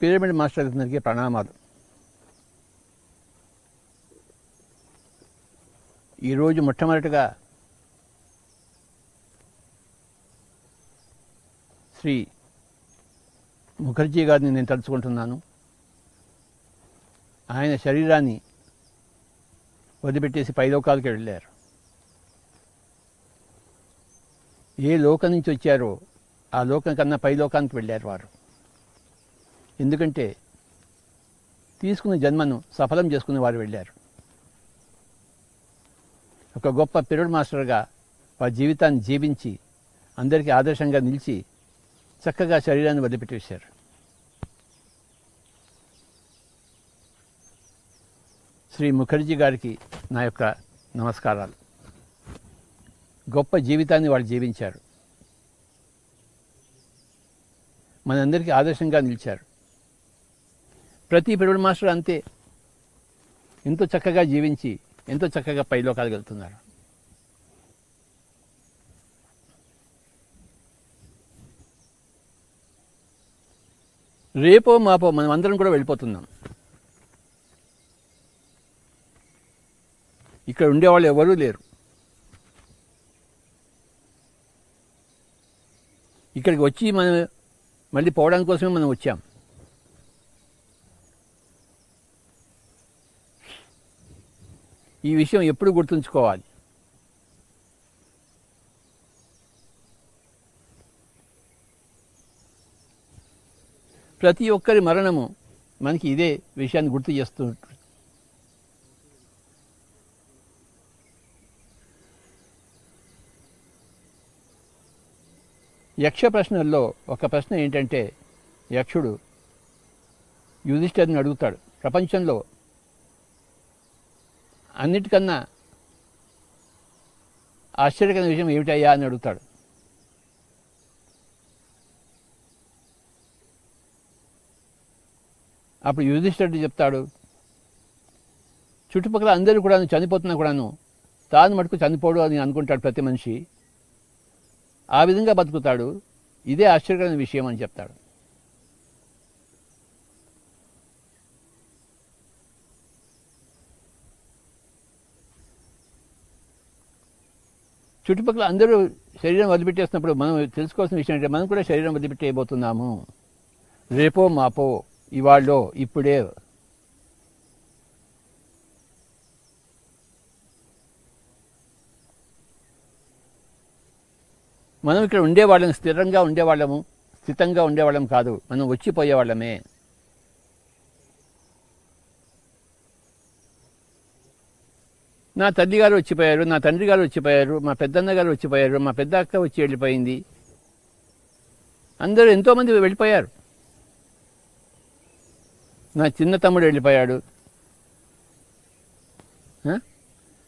Pyramid మాస్టర్లందరికీ ప్రణామాలు. ఈరోజు మొట్టమొదటిగా శ్రీ ముఖర్జీ గారిని నేను తలుచుకుంటున్నాను. ఆయన శరీరాన్ని వదిలిపెట్టేసి పైలోకాలకి వెళ్ళారు. ఏ లోకం నుంచి వచ్చారో ఆ లోకం కన్నా పైలోకానికి వెళ్ళారు వారు. ఎందుకంటే తీసుకున్న జన్మను సఫలం చేసుకుని వారు వెళ్ళారు. ఒక గొప్ప పిరమిడ్ మాస్టర్గా వారి జీవితాన్ని జీవించి అందరికీ ఆదర్శంగా నిలిచి చక్కగా శరీరాన్ని వదిలిపెట్టేశారు. శ్రీ ముఖర్జీ గారికి నా యొక్క నమస్కారాలు. గొప్ప జీవితాన్ని వాళ్ళు జీవించారు, మనందరికీ ఆదర్శంగా నిలిచారు. ప్రతి పిరమిడ్ మాస్టర్ అంతే, ఎంతో చక్కగా జీవించి ఎంతో చక్కగా పైలోకాలకు వెళ్తున్నారు. రేపో మాపో మనం అందరం కూడా వెళ్ళిపోతున్నాం. ఇక్కడ ఉండేవాళ్ళు ఎవరూ లేరు. ఇక్కడికి వచ్చి మనం మళ్ళీ పోవడానికి కోసమే మనం వచ్చాం. ఈ విషయం ఎప్పుడు గుర్తుంచుకోవాలి. ప్రతి ఒక్కరి మరణము మనకి ఇదే విషయాన్ని గుర్తు చేస్తూ ఉంటుంది. యక్ష ప్రశ్నల్లో ఒక ప్రశ్న ఏంటంటే, యక్షుడు యుధిష్ఠిరుని అడుగుతాడు, ప్రపంచంలో అన్నిటికన్నా ఆశ్చర్యకరమైన విషయం ఏమిటయ్యా అని అడుగుతాడు. అప్పుడు యుధిష్ఠిరుడు చెప్తాడు, చుట్టుపక్కల అందరూ కూడా చనిపోతున్నా కూడాను తాను మటుకు చనిపోడు అని అనుకుంటాడు ప్రతి మనిషి. ఆ విధంగా బతుకుతాడు, ఇదే ఆశ్చర్యకరమైన విషయం అని చెప్తాడు. చుట్టుపక్కల అందరూ శరీరం వదిలిపెట్టేస్తున్నప్పుడు మనం తెలుసుకోవాల్సిన విషయం అంటే, మనం కూడా శరీరం వదిలిపెట్టేయబోతున్నాము. రేపో మాపో, ఇవాళ్ళో ఇప్పుడే. మనం ఇక్కడ ఉండేవాళ్ళం, స్థిరంగా ఉండేవాళ్ళము, స్థితంగా ఉండేవాళ్ళం కాదు, మనం వచ్చిపోయేవాళ్ళమే. నా తల్లి గారు వచ్చిపోయారు, నా తండ్రి గారు వచ్చిపోయారు, మా పెద్దన్న గారు వచ్చిపోయారు, మా పెద్ద అక్క వచ్చి వెళ్ళిపోయింది, అందరూ ఎంతోమంది వెళ్ళిపోయారు. నా చిన్న తమ్ముడు వెళ్ళిపోయాడు.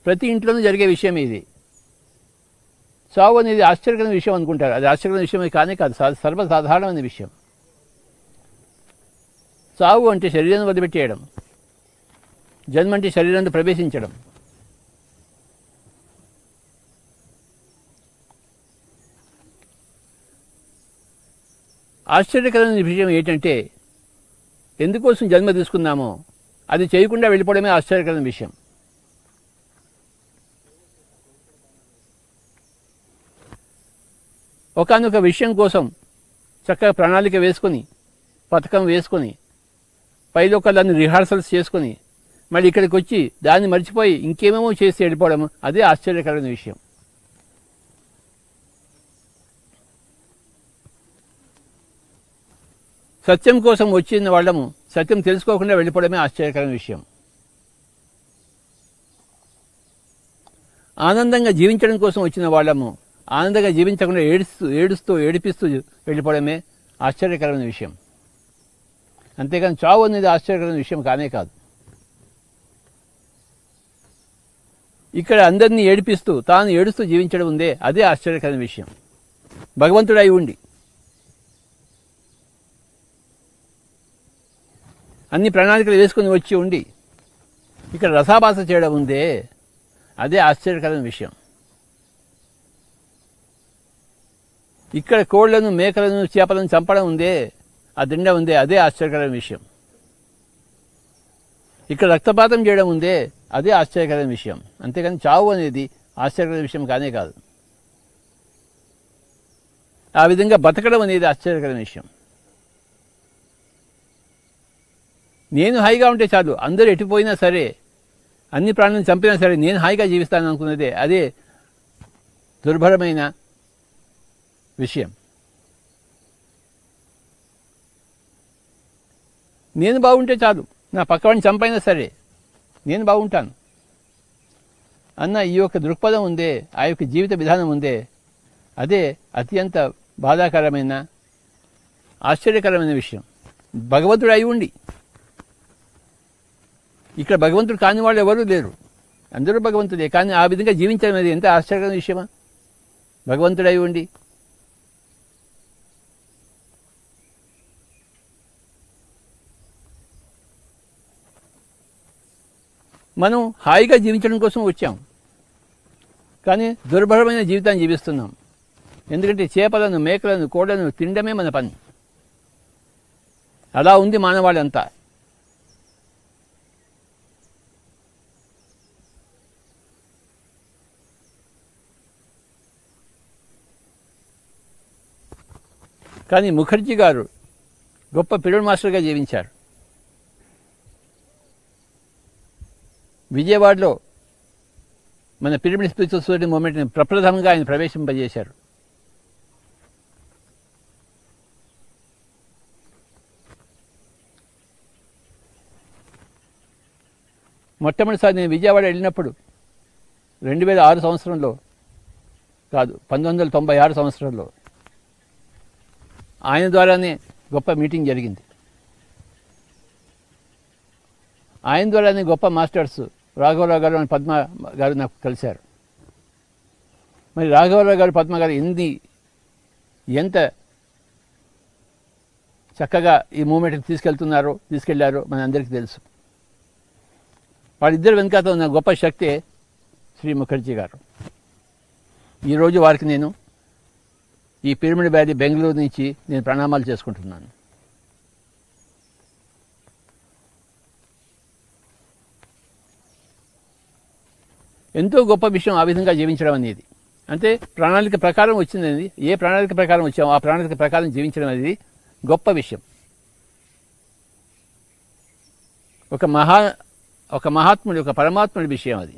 ప్రతి ఇంట్లోనూ జరిగే విషయం ఇది. చావు అనేది ఆశ్చర్యకరమైన విషయం అనుకుంటారు. అది ఆశ్చర్యకరమైన విషయం కానే కాదు, సర్వసాధారణమైన విషయం. చావు అంటే శరీరాన్ని వదిలిపెట్టేయడం, జన్మ అంటే శరీరంలో ప్రవేశించడం. ఆశ్చర్యకరమైన విషయం ఏంటంటే, ఎందుకోసం జన్మ తీసుకున్నామో అది చేయకుండా వెళ్ళిపోవడమే ఆశ్చర్యకరమైన విషయం. ఒకానొక విషయం కోసం చక్కగా ప్రణాళిక వేసుకొని, పథకం వేసుకొని, పైలోకాలన్నీ రిహార్సల్స్ చేసుకొని మళ్ళీ ఇక్కడికి వచ్చి దాన్ని మర్చిపోయి ఇంకేమేమో చేసి వెళ్ళిపోవడం, అదే ఆశ్చర్యకరమైన విషయం. సత్యం కోసం వచ్చిన వాళ్ళము సత్యం తెలుసుకోకుండా వెళ్ళిపోవడమే ఆశ్చర్యకరమైన విషయం. ఆనందంగా జీవించడం కోసం వచ్చిన వాళ్ళము ఆనందంగా జీవించకుండా ఏడిపిస్తూ వెళ్ళిపోవడమే ఆశ్చర్యకరమైన విషయం. అంతేకాని చావు అనేది ఆశ్చర్యకరమైన విషయం కానే కాదు. ఇక్కడ అందరినీ ఏడిపిస్తూ తాను ఏడుస్తూ జీవించడం ఉందే, అదే ఆశ్చర్యకరమైన విషయం. భగవంతుడై ఉండి అన్ని ప్రణాళికలు వేసుకుని వచ్చి ఉండి ఇక్కడ రసాభాస చేయడం ఉందే, అదే ఆశ్చర్యకరమైన విషయం. ఇక్కడ కోళ్లను, మేకలను, చేపలను చంపడం ఉందే, ఆ తినడం ఉందే అదే ఆశ్చర్యకరమైన విషయం. ఇక్కడ రక్తపాతం చేయడం ఉందే అదే ఆశ్చర్యకరమైన విషయం. అంతేకాని చావు అనేది ఆశ్చర్యకరమైన విషయం కానే కాదు. ఆ విధంగా బతకడం అనేది ఆశ్చర్యకరమైన విషయం. నేను హాయిగా ఉంటే చాలు, అందరూ ఎటుపోయినా సరే, అన్ని ప్రాణులను చంపినా సరే నేను హాయిగా జీవిస్తాను అనుకున్నదే అదే దుర్భరమైన విషయం. నేను బాగుంటే చాలు, నా పక్కవాడిని చంపైనా సరే నేను బాగుంటాను అన్న ఈ యొక్క దృక్పథం ఉందే, ఆ యొక్క జీవిత విధానం ఉందే, అదే అత్యంత బాధాకరమైన ఆశ్చర్యకరమైన విషయం. భగవంతుడు అయి ఉండి ఇక్కడ భగవంతుడు కాని వాళ్ళు ఎవరూ లేరు, అందరూ భగవంతుడే. కానీ ఆ విధంగా జీవించడం అనేది ఎంత ఆశ్చర్యకరమైన విషయమా, భగవంతుడు అయి ఉండి. మనం హాయిగా జీవించడం కోసం వచ్చాం, కానీ దుర్భరమైన జీవితాన్ని జీవిస్తున్నాం. ఎందుకంటే చేపలను, మేకలను, కోళ్లను తినడమే మన పని. అలా ఉంది మానవాళంతా. కానీ ముఖర్జీ గారు గొప్ప పిరమిడ్ మాస్టర్గా జీవించారు. విజయవాడలో మన పిరమిడ్ స్పిరిచువల్ సొసైటీ మూవ్మెంట్ని ప్రప్రథమంగా ఆయన ప్రవేశింపజేశారు. మొట్టమొదటిసారి నేను విజయవాడ వెళ్ళినప్పుడు 2006 సంవత్సరంలో కాదు, 1996 సంవత్సరంలో ఆయన ద్వారానే గొప్ప మీటింగ్ జరిగింది. ఆయన ద్వారానే గొప్ప మాస్టర్స్ రాఘవరావు గారు అని పద్మ గారు నాకు కలిశారు. మరి రాఘవరావు గారు, పద్మ గారు ఎంత చక్కగా ఈ మూమెంట్కి తీసుకెళ్లారో మన అందరికీ తెలుసు. వాళ్ళిద్దరు వెనుకతో ఉన్న గొప్ప శక్తే శ్రీ ముఖర్జీ గారు. ఈరోజు వారికి నేను ఈ పిరమిడ్ వ్యాలీ బెంగళూరు నుంచి నేను ప్రణామాలు చేసుకుంటున్నాను. ఎంతో గొప్ప విషయం ఆ విధంగా జీవించడం అనేది. అంటే ప్రణాళిక ప్రకారం వచ్చింది. ఏ ప్రణాళిక ప్రకారం వచ్చామో ఆ ప్రణాళిక ప్రకారం జీవించడం అనేది గొప్ప విషయం. ఒక మహాత్ముడి, ఒక పరమాత్ముడి విషయం అది.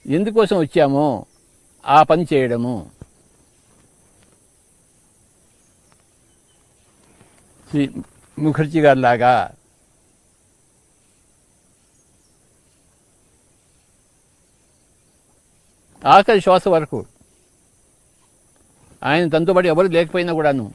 ఎందుకోసం వచ్చామో ఆ పని చేయడము. శ్రీ ముఖర్జీ గారి లాగా ఆఖరి శ్వాస వరకు ఆయన తనతో పాటు ఎవరు లేకపోయినా కూడాను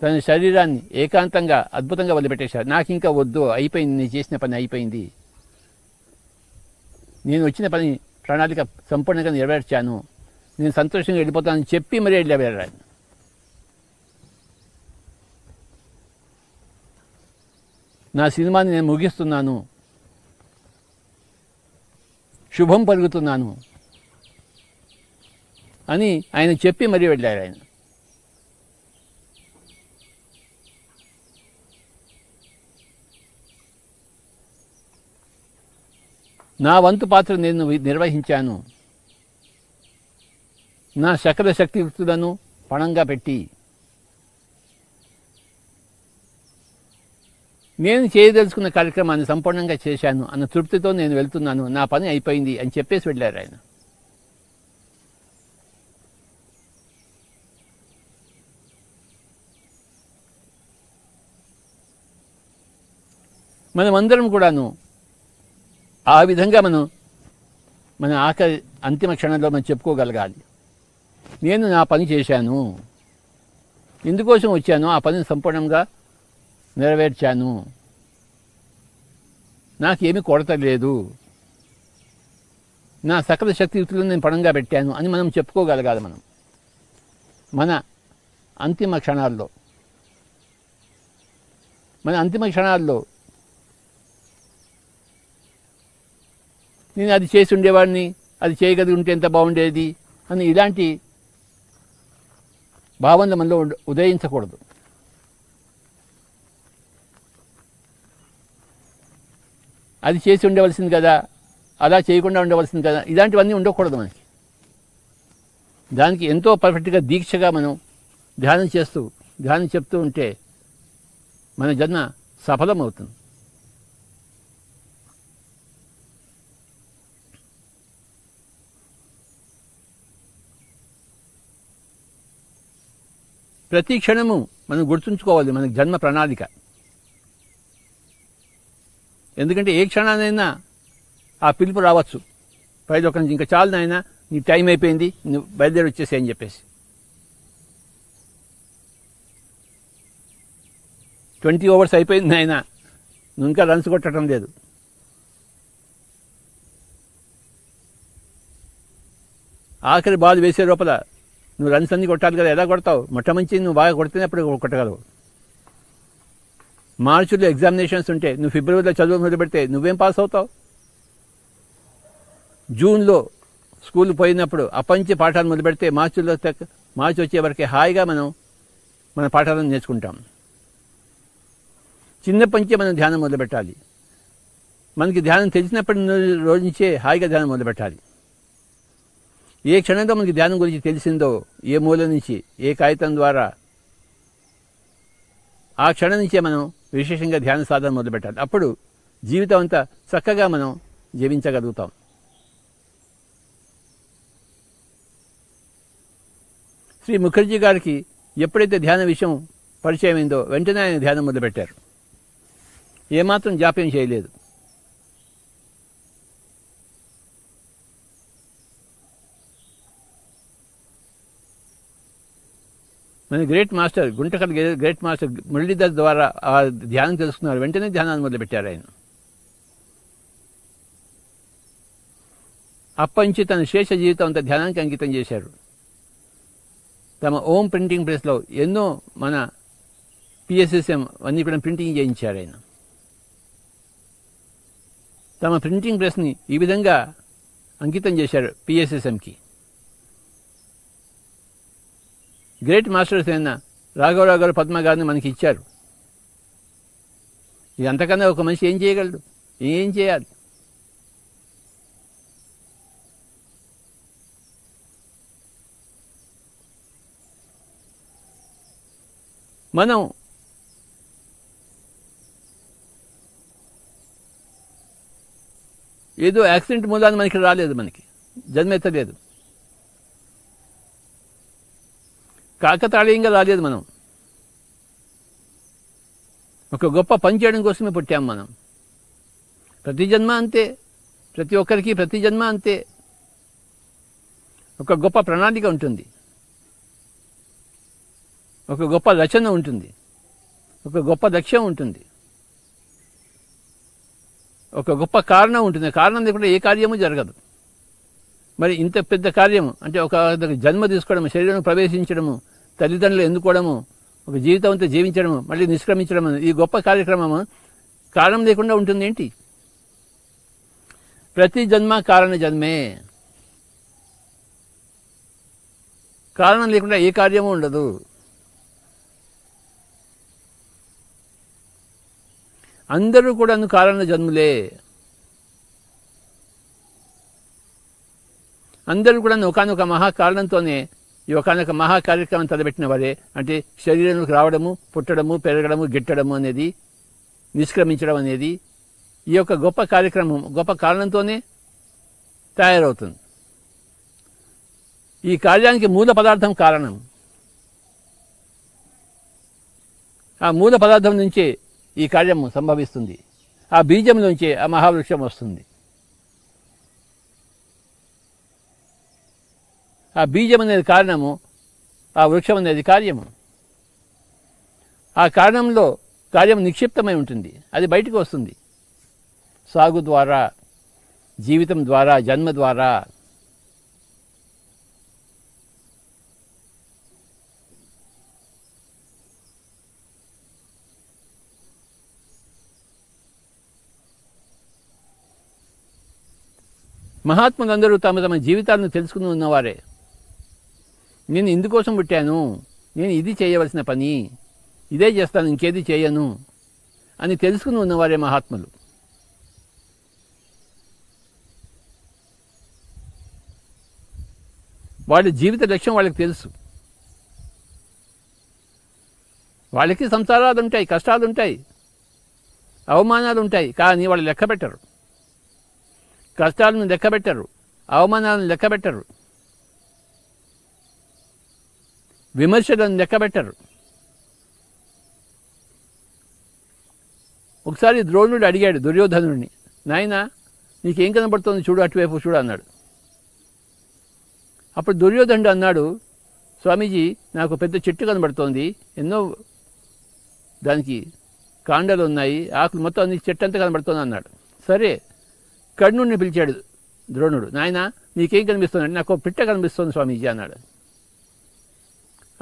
తన శరీరాన్ని ఏకాంతంగా అద్భుతంగా వదిలిపెట్టేశారు. నాకు ఇంకా వద్దు, అయిపోయింది, నేను చేసిన పని అయిపోయింది, నేను వచ్చిన పని ప్రణాళిక సంపూర్ణంగా నెరవేర్చాను, నేను సంతోషంగా వెళ్ళిపోతానని చెప్పి మరీ వెళ్ళారు. నా సినిమాని నేను ముగిస్తున్నాను, శుభం పలుకుతున్నాను అని ఆయన చెప్పి మరీ వెళ్ళారు. ఆయన నా వంతు పాత్ర నేను నిర్వహించాను, నా సకల శక్తియుక్తులను పణంగా పెట్టి నేను చేయదలుచుకున్న కార్యక్రమాన్ని సంపూర్ణంగా చేశాను అన్న తృప్తితో నేను వెళ్తున్నాను, నా పని అయిపోయింది అని చెప్పేసి వెళ్ళారు ఆయన. మనమందరం కూడాను ఆ విధంగా మన ఆఖరి అంతిమ క్షణంలో మనం చెప్పుకోగలగాలి, నేను నా పని చేశాను, ఎందుకోసం వచ్చానో ఆ పనిని సంపూర్ణంగా నెరవేర్చాను, నాకేమీ కొరత లేదు, నా సకల శక్తియుక్తులను నేను పణంగా పెట్టాను అని మనం చెప్పుకోగలగాలి. మన అంతిమ క్షణాల్లో నేను అది చేసి ఉండేవాడిని, అది చేయగలిగి ఉంటే ఎంత బాగుండేది అని ఇలాంటి భావనలు మనలో ఉదయించకూడదు. అది చేసి ఉండవలసింది కదా, అలా చేయకుండా ఉండవలసింది కదా, ఇలాంటివన్నీ ఉండకూడదు మనకి. దానికి ఎంతో పర్ఫెక్ట్గా దీక్షగా మనం ధ్యానం చెప్తూ ఉంటే మన జన్మ సఫలమవుతుంది. ప్రతి క్షణము మనం గుర్తుంచుకోవాలి మన జన్మ ప్రణాళిక. ఎందుకంటే ఏ క్షణానైనా ఆ పిలుపు రావచ్చు, పైదొక నుంచి ఇంకా చాలు నాయనా నీ టైం అయిపోయింది, నువ్వు బయలుదేరి వచ్చేసి అని చెప్పేసి. 20 ఓవర్స్ అయిపోయింది నాయనా, నువ్వు ఇంకా రన్స్ కొట్టడం లేదు. ఆఖరి బాల్ వేసే లోపల నువ్వు రన్స్ అన్ని కొట్టాలి కదా, ఎలా కొడతావు? మొట్టమంచి నువ్వు బాగా కొడితేనే అప్పుడు కొట్టగలవు. మార్చిలో ఎగ్జామినేషన్స్ ఉంటే నువ్వు ఫిబ్రవరిలో చదువు మొదలు పెడితే నువ్వేం పాస్ అవుతావు? జూన్లో స్కూల్ పోయినప్పుడు అప్పంచి పాఠాలు మొదలు పెడితే మార్చి వచ్చే వరకే హాయిగా మనం మన పాఠాలను నేర్చుకుంటాం. చిన్నప్పటి మనం ధ్యానం మొదలు పెట్టాలి. మనకి ధ్యానం తెలిసినప్పటి రోజు నుంచే హాయిగా ధ్యానం మొదలు పెట్టాలి. ఏ క్షణంలో మనకి ధ్యానం గురించి తెలిసిందో, ఏ మూల నుంచి, ఏ కాగితం ద్వారా, ఆ క్షణం నుంచే మనం విశేషంగా ధ్యాన సాధన మొదలుపెట్టాలి. అప్పుడు జీవితం అంతా చక్కగా మనం జీవించగలుగుతాం. శ్రీ ముఖర్జీ గారికి ఎప్పుడైతే ధ్యాన విషయం పరిచయమైందో వెంటనే ఆయన ధ్యానం మొదలుపెట్టారు. ఏమాత్రం జాప్యం చేయలేదు. మన great master Guntakal great master Muralidhar ద్వారా ఆ ధ్యానం తెలుసుకున్నారు. వెంటనే ధ్యానాన్ని మొదలుపెట్టారు ఆయన. అప్పంచి తన శేష జీవితం అంతా ధ్యానానికి అంకితం చేశారు. తమ ఓం ప్రింటింగ్ ప్రెస్లో ఎన్నో మన PSSM అన్నీ కూడా ప్రింటింగ్ చేయించారు ఆయన. తమ ప్రింటింగ్ ప్రెస్ని ఈ విధంగా అంకితం చేశారు PSSMకి. గ్రేట్ మాస్టర్స్ అయిన రాఘవరావు గారు, పద్మ గారిని మనకి ఇచ్చారు. ఇది అంతకన్నా ఒక మనిషి ఏం చేయగలడు? ఏం చేయాలి? మనం ఏదో యాక్సిడెంట్ మూలాన్ని మనకి రాలేదు, మనకి జన్మెత్తలేదు, కాకతాళీయంగా రాలేదు. మనం ఒక గొప్ప పని చేయడం కోసమే పుట్టాం. మనం ప్రతి జన్మ అంతే, ప్రతి ఒక్కరికి ప్రతి జన్మ అంతే. ఒక గొప్ప ప్రణాళిక ఉంటుంది, ఒక గొప్ప రచన ఉంటుంది, ఒక గొప్ప లక్ష్యం ఉంటుంది, ఒక గొప్ప కారణం ఉంటుంది. కారణం లేకుండా ఏ కార్యము జరగదు. మరి ఇంత పెద్ద కార్యము అంటే ఒక జన్మ తీసుకోవడము, శరీరం ప్రవేశించడము, తల్లిదండ్రులు ఎన్నుకోవడము, ఒక జీవితం అంతా జీవించడము, మళ్ళీ నిష్క్రమించడం, ఈ గొప్ప కార్యక్రమము కారణం లేకుండా ఉంటుంది ఏంటి? ప్రతి జన్మ కారణ జన్మే. కారణం లేకుండా ఏ కార్యము ఉండదు. అందరూ కూడా కారణ జన్ములే. అందరూ కూడా ఒకనొక మహాకారణంతోనే ఈ ఒకనొక మహా కార్యక్రమం తలబెట్టిన వారే. అంటే శరీరంలోకి రావడము, పుట్టడము, పెరగడము, గిట్టడము అనేది, నిష్క్రమించడం అనేది ఈ యొక్క గొప్ప కార్యక్రమం గొప్ప కారణంతోనే తయారవుతుంది. ఈ కార్యానికి మూల పదార్థం కారణం. ఆ మూల పదార్థం నుంచే ఈ కార్యము సంభవిస్తుంది. ఆ బీజం నుంచే ఆ మహావృక్షం వస్తుంది. ఆ బీజం అనేది కారణము, ఆ వృక్షం అనేది కార్యము. ఆ కారణంలో కార్యం నిక్షిప్తమై ఉంటుంది, అది బయటకు వస్తుంది సాగు ద్వారా, జీవితం ద్వారా, జన్మ ద్వారా. మహాత్ములందరూ తమ తమ జీవితాలను తెలుసుకుని ఉన్నవారే. నేను ఇందుకోసం పుట్టాను, నేను ఇది చేయవలసిన పని, ఇదే చేస్తాను, ఇంకేది చేయను అని తెలుసుకుని ఉన్నవారే మహాత్ములు. వాళ్ళ జీవిత లక్ష్యం వాళ్ళకి తెలుసు. వాళ్ళకి సంసారాలు ఉంటాయి, కష్టాలు ఉంటాయి, అవమానాలు ఉంటాయి, కానీ వాళ్ళు లెక్క పెట్టరు. కష్టాలను లెక్క పెట్టరు, అవమానాలను లెక్క పెట్టరు, విమర్శలను లెక్క పెట్టరు. ఒకసారి ద్రోణుడు అడిగాడు దుర్యోధనుడిని, నాయనా నీకేం కనబడుతోంది, చూడు అటువైపు చూడు అన్నాడు. అప్పుడు దుర్యోధనుడు అన్నాడు, స్వామీజీ నాకు పెద్ద చెట్టు కనబడుతోంది, ఎన్నో దానికి కాండలు ఉన్నాయి, ఆకులు మొత్తం అన్ని చెట్టు అంతా కనబడుతుంది అన్నాడు. సరే, కర్ణుడిని పిలిచాడు ద్రోణుడు, నాయనా నీకేం కనిపిస్తుంది అంటే, నాకు పిట్ట కనిపిస్తుంది స్వామీజీ అన్నాడు.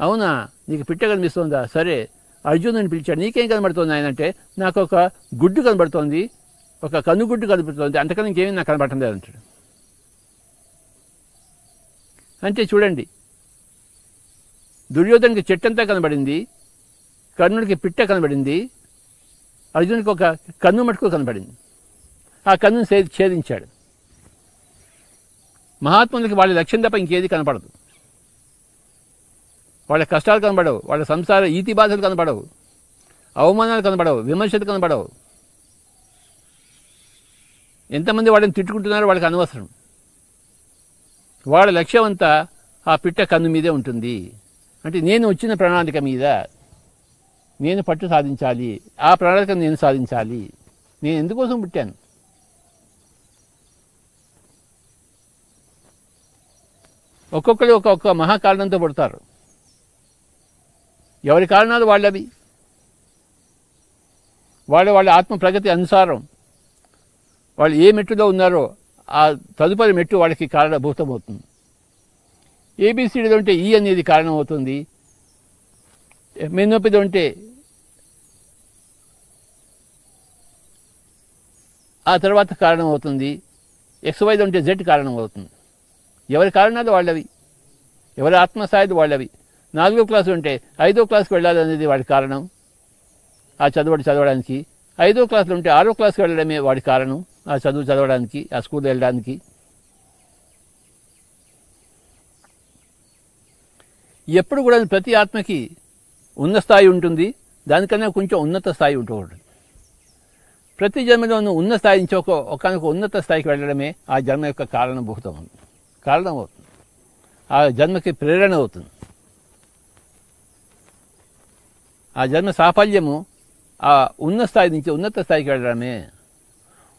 అవునా, నీకు పిట్ట కనిపిస్తుందా? సరే, అర్జునుడిని పిలిచాడు, నీకేం కనబడుతుంది ఆయన అంటే, నాకు ఒక గుడ్డు కనబడుతోంది, ఒక కన్నుగుడ్డు కనబడుతుంది, అంతకన్నా ఇంకేమీ నాకు కనబడటం లేదంటాడు. అంటే చూడండి, దుర్యోధనుడికి చెట్టంతా కనబడింది, కర్ణుడికి పిట్ట కనబడింది, అర్జునుడికి ఒక కన్ను మటుకు కనబడింది. ఆ కన్నును ఛేదించాడు. మహాత్ములకి వాళ్ళ లక్ష్యం తప్ప ఇంకేది కనపడదు. వాళ్ళ కష్టాలు కనబడవు, వాళ్ళ సంసార ఈతి బాధలు కనబడవు, అవమానాలు కనబడవు, విమర్శలు కనబడవు. ఎంతమంది వాళ్ళని తిట్టుకుంటున్నారో వాళ్ళకి అనవసరం. వాళ్ళ లక్ష్యం అంతా ఆ పిట్ట కన్ను మీదే ఉంటుంది. అంటే నేను వచ్చిన ప్రణాళిక మీద నేను పట్టు సాధించాలి, ఆ ప్రణాళికను నేను సాధించాలి, నేను ఎందుకోసం పుట్టాను. ఒక్కొక్కరు ఒక్కొక్క మహాకారణంతో పుడతారు. ఎవరి కారణాలు వాళ్ళవి. వాళ్ళ ఆత్మ ప్రగతి అనుసారం వాళ్ళు ఏ మెట్టులో ఉన్నారో ఆ తదుపరి మెట్టు వాళ్ళకి కారణభూతమవుతుంది. ఏబిసిడిలో ఉంటే ఈ అనేది కారణమవుతుంది, మెన్నొప్పిలో ఉంటే ఆ తర్వాత కారణమవుతుంది, XYలో ఉంటే Z కారణమవుతుంది. ఎవరి కారణాలు వాళ్ళవి, ఎవరి ఆత్మస్థాయిలు వాళ్ళవి. 4వ క్లాసు ఉంటే 5వ క్లాస్కి వెళ్ళాలనేది వాడి కారణం, ఆ చదవడానికి. 5వ క్లాసులో ఉంటే 6వ క్లాస్కి వెళ్ళడమే వాడి కారణం, ఆ చదువు చదవడానికి, ఆ స్కూల్ వెళ్ళడానికి. ఎప్పుడు కూడా ప్రతి ఆత్మకి ఉన్న స్థాయి ఉంటుంది, దానికన్నా కొంచెం ఉన్నత స్థాయి ఉంటూ ఉంటుంది. ప్రతి జన్మలోనూ ఉన్న స్థాయి నుంచి ఒకనొక ఉన్నత స్థాయికి వెళ్ళడమే ఆ జన్మ యొక్క కారణమవుతుంది. ఆ జన్మకి ప్రేరణ అవుతుంది. ఆ జన్మ సాఫల్యము ఆ ఉన్న స్థాయి నుంచి ఉన్నత స్థాయికి వెళ్ళడమే.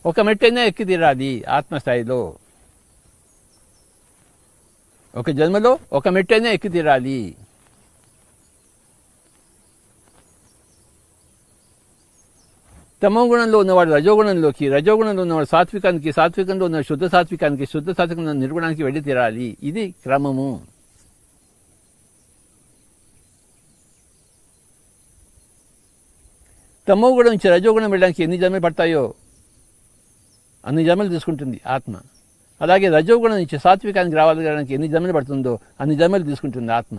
ఒక మెట్టైనా ఎక్కి తీరాలి ఆత్మస్థాయిలో. ఒక జన్మలో ఒక మెట్టైనా ఎక్కి తీరాలి. తమో గుణంలో ఉన్నవాడు రజోగుణంలోకి, రజోగుణంలో ఉన్నవాడు సాత్వికానికి, సాత్వికంలో ఉన్న శుద్ధ సాత్వికానికి, శుద్ధ సాత్వికంలో నిర్గుణానికి వెళ్ళి తీరాలి. ఇది క్రమము. తమో గుణం నుంచి రజోగుణం వెళ్ళడానికి ఎన్ని జన్మలు పడతాయో అన్ని జన్మలు తీసుకుంటుంది ఆత్మ. అలాగే రజోగుణం నుంచి సాత్వికానికి రావడానికి ఎన్ని జన్మలు పడుతుందో అన్ని జన్మలు తీసుకుంటుంది ఆత్మ.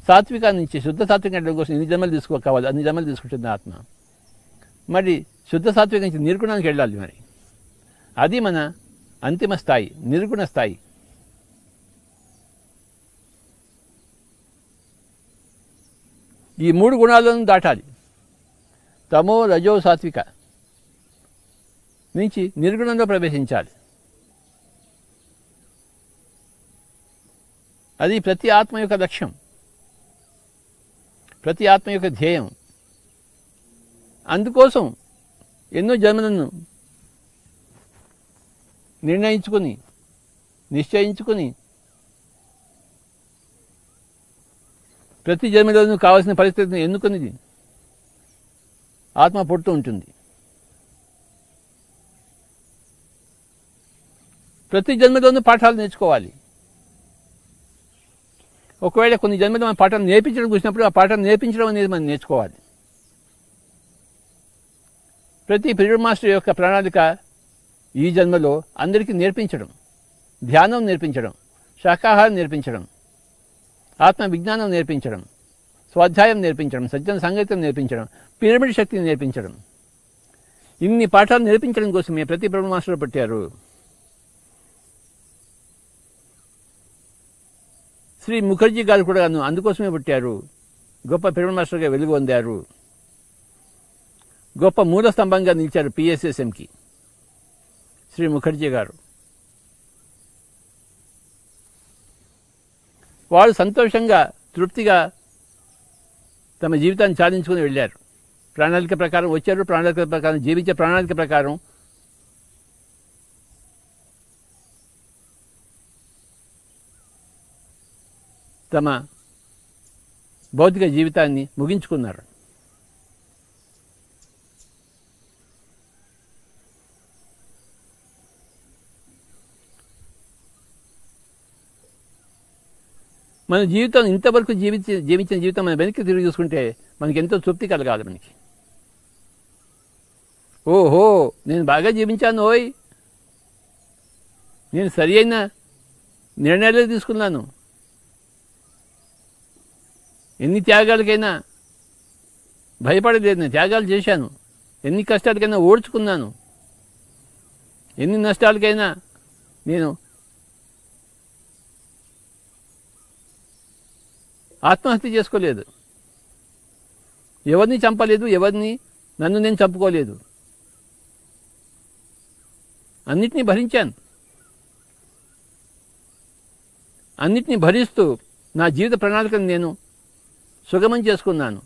సాత్వికాన్ని నుంచి శుద్ధ సాత్వికం వెళ్ళడం కోసం ఎన్ని జన్మలు తీసుకోవాలి, అన్ని జన్మలు తీసుకుంటుంది ఆత్మ. మరి శుద్ధ సాత్వికం నుంచి నిర్గుణానికి వెళ్ళాలి. మరి అది మన అంతిమ స్థాయి, నిర్గుణ స్థాయి. ఈ 3 గుణాలను దాటాలి. తమో రజో సాత్విక నుంచి నిర్గుణంలో ప్రవేశించాలి. అది ప్రతి ఆత్మ యొక్క లక్ష్యం, ప్రతి ఆత్మ యొక్క ధ్యేయం. అందుకోసం ఎన్నో జన్మలను నిశ్చయించుకుని ప్రతి జన్మలోనూ కావాల్సిన పరిస్థితిని ఎన్నుకొని ఆత్మ పుడుతూ ఉంటుంది. ప్రతి జన్మలోనూ పాఠాలు నేర్చుకోవాలి. ఒకవేళ కొన్ని జన్మలో మనం పాఠాలు నేర్పించడం చూసినప్పుడు ఆ పాఠాలు నేర్పించడం అనేది మనం నేర్చుకోవాలి. ప్రతి పీరియడ్ మాస్టర్ యొక్క ప్రణాళిక ఈ జన్మలో అందరికీ నేర్పించడం, ధ్యానం నేర్పించడం, శాకాహారం నేర్పించడం, ఆత్మ విజ్ఞానం నేర్పించడం, స్వాధ్యాయం నేర్పించడం, సజ్జన సంగీతం నేర్పించడం, పిరమిడ్ శక్తిని నేర్పించడం, ఇన్ని పాఠాలు నేర్పించడం కోసమే ప్రతి బ్రహ్మ మాస్టర్ పెట్టారు. శ్రీ ముఖర్జీ గారు కూడా అందుకోసమే పుట్టారు. గొప్ప పిరమిడ్ మాస్టర్గా వెలుగు పొందారు. గొప్ప మూల స్తంభంగా నిలిచారు పిఎస్ఎస్ఎంకి శ్రీ ముఖర్జీ గారు. వాళ్ళు సంతోషంగా తృప్తిగా తమ జీవితాన్ని సాధించుకుని వెళ్ళారు. ప్రణాళిక ప్రకారం వచ్చారు, ప్రణాళిక ప్రకారం జీవించే ప్రణాళిక ప్రకారం తమ భౌతిక జీవితాన్ని ముగించుకున్నారు. మన జీవితం ఇంతవరకు జీవించిన జీవితం మనం వెనక్కి తిరిగి చూసుకుంటే మనకి ఎంతో తృప్తి కలగాలి. మనకి ఓహో నేను బాగా జీవించాను, ఓయ్ నేను సరి అయిన నిర్ణయాలు తీసుకున్నాను, ఎన్ని త్యాగాలకైనా భయపడలేదు, నేను త్యాగాలు చేశాను, ఎన్ని కష్టాలకైనా ఓడ్చుకున్నాను, ఎన్ని నష్టాలకైనా నేను ఆత్మహత్య చేసుకోలేదు, ఎవరిని చంపలేదు, నన్ను నేను చంపుకోలేదు, అన్నిటినీ భరించాను. అన్నిటినీ భరిస్తూ నా జీవిత ప్రణాళికను నేను సుగమం చేసుకున్నాను.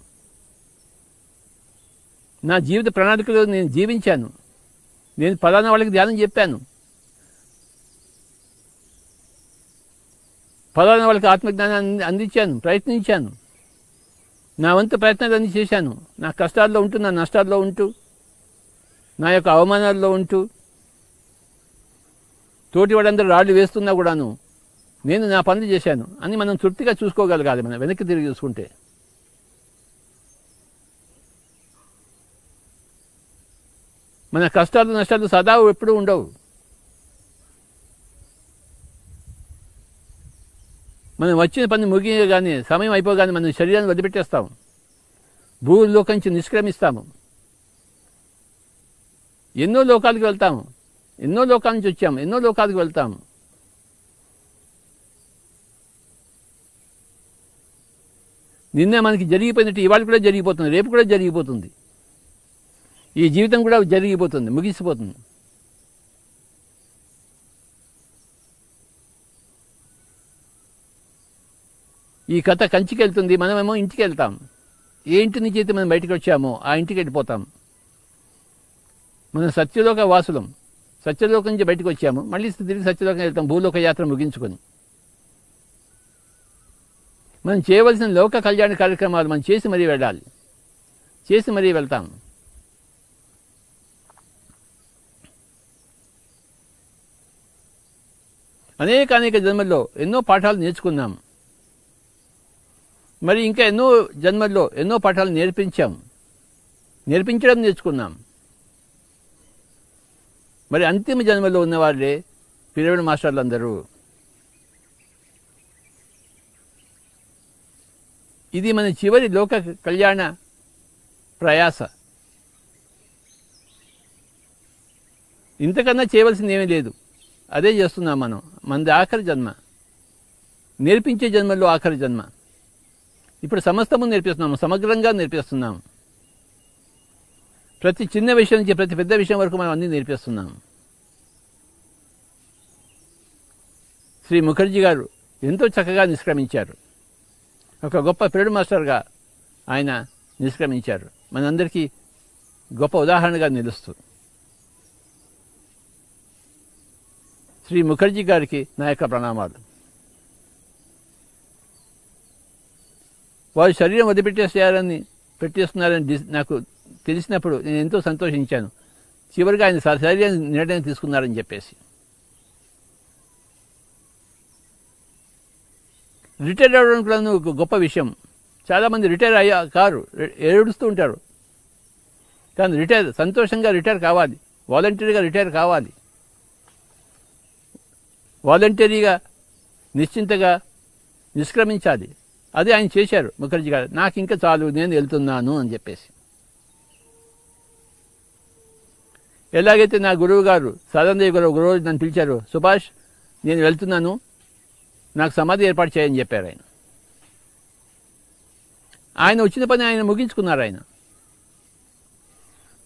నా జీవిత ప్రణాళికలో నేను జీవించాను. నేను ఫలానా వాళ్ళకి ధ్యానం చెప్పాను, ఫలానా వాళ్ళకి ఆత్మజ్ఞానాన్ని అందించాను, ప్రయత్నించాను, నా వంతు ప్రయత్నాలన్నీ చేశాను. నా కష్టాల్లో ఉంటూ, నా నష్టాల్లో ఉంటూ, నా యొక్క అవమానాల్లో ఉంటూ, తోటి వాళ్ళందరూ రాళ్ళు వేస్తున్నా కూడాను నేను నా పనులు చేశాను అని మనం తృప్తిగా చూసుకోగలగాలి. మనం వెనక్కి తిరిగి చూసుకుంటే మన కష్టాలు నష్టాలు సదా ఎప్పుడూ ఉండవు. మనం వచ్చిన పని ముగియగానే, సమయం అయిపోగానే మనం శరీరాన్ని వదిలిపెట్టేస్తాము, భూలోకం నుంచి నిష్క్రమిస్తాము, ఎన్నో లోకాలకు వెళ్తాము, ఎన్నో లోకాల నుంచి వచ్చాము, ఎన్నో లోకాలకు వెళ్తాము. నిన్నే మనకి జరిగిపోయినట్టు ఇవాళ కూడా జరిగిపోతుంది, రేపు కూడా జరిగిపోతుంది, ఈ జీవితం కూడా జరిగిపోతుంది, ముగిసిపోతుంది. ఈ కథ కంచికి వెళ్తుంది, మనమేమో ఇంటికి వెళ్తాం. ఏ ఇంటి నుంచి అయితే మనం బయటకు వచ్చామో ఆ ఇంటికి వెళ్ళిపోతాం. మనం సత్యలోక వాసులం, సత్యలోకం నుంచి బయటకు వచ్చాము, మళ్ళీ తిరిగి సత్యలోకం వెళ్తాం భూలోక యాత్ర ముగించుకొని. మనం చేయవలసిన లోక కళ్యాణ కార్యక్రమాలు మనం చేసి మరీ వెళ్ళాలి, చేసి మరీ వెళ్తాం. అనేక జన్మల్లో ఎన్నో పాఠాలు నేర్చుకున్నాం, మరి ఇంకా ఎన్నో జన్మల్లో ఎన్నో పాఠాలు నేర్పించడం నేర్చుకున్నాం. మరి అంతిమ జన్మలో ఉన్నవాళ్ళే పిరమిడ్ మాస్టర్లు అందరూ. ఇది మన చివరి లోక కళ్యాణ ప్రయాస. ఇంతకన్నా చేయవలసింది ఏమీ లేదు, అదే చేస్తున్నాం మనం. మనది ఆఖరి జన్మ, నేర్పించే జన్మల్లో ఆఖరి జన్మ. ఇప్పుడు సమస్తము నేర్పిస్తున్నాము, సమగ్రంగా నేర్పిస్తున్నాము. ప్రతి చిన్న విషయం నుంచి ప్రతి పెద్ద విషయం వరకు మనం అన్నీ నేర్పిస్తున్నాం. శ్రీ ముఖర్జీ గారు ఎంతో చక్కగా నిష్క్రమించారు. ఒక గొప్ప పిరమిడ్ మాస్టర్గా ఆయన నిష్క్రమించారు. మనందరికీ గొప్ప ఉదాహరణగా నిలుస్తూ శ్రీ ముఖర్జీ గారికి నా యొక్క ప్రణామాలు. వారు శరీరం పెట్టేస్తున్నారని నాకు తెలిసినప్పుడు నేను ఎంతో సంతోషించాను. చివరిగా ఆయన శరీరాన్ని నిర్ణయం తీసుకున్నారని చెప్పేసి. రిటైర్ అవ్వడం కూడా ఒక గొప్ప విషయం. చాలామంది రిటైర్ కారు, ఏడుస్తూ ఉంటారు. కానీ సంతోషంగా రిటైర్ కావాలి, వాలంటీర్గా రిటైర్ కావాలి. వాలంటరీగా నిశ్చింతగా నిష్క్రమించాలి. అదే ఆయన చేశారు ముఖర్జీ గారు. నాకు ఇంకా చాలు, నేను వెళ్తున్నాను అని చెప్పేసి. ఎలాగైతే నా గురువు గారు సదన్దేవ్ గారు ఒక రోజు నన్ను పిలిచారు, సుభాష్ నేను వెళ్తున్నాను, నాకు సమాధి ఏర్పాటు చేయని చెప్పారు ఆయన. ఆయన వచ్చిన పని ఆయన ముగించుకున్నారు. ఆయన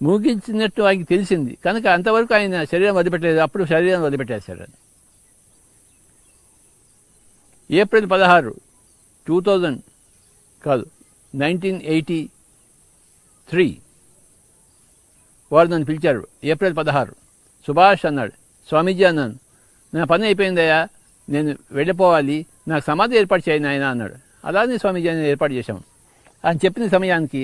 ముగించినట్టు ఆయనకి తెలిసింది కనుక అంతవరకు ఆయన శరీరం వదిలిపెట్టలేదు. అప్పుడు శరీరం వదిలిపెట్టేశారు. ఏప్రిల్ 16, 2000 కాదు 1983 వారు నన్ను పిలిచారు. ఏప్రిల్ 16 సుభాష్ అన్నాడు. స్వామీజీ అన్నాను, నా పని అయిపోయిందయ్యా, నేను వెళ్ళిపోవాలి, నాకు సమాధి ఏర్పాటు చేయను ఆయన అన్నాడు. అలానే స్వామీజీ అని ఏర్పాటు చేశాము. ఆయన చెప్పిన సమయానికి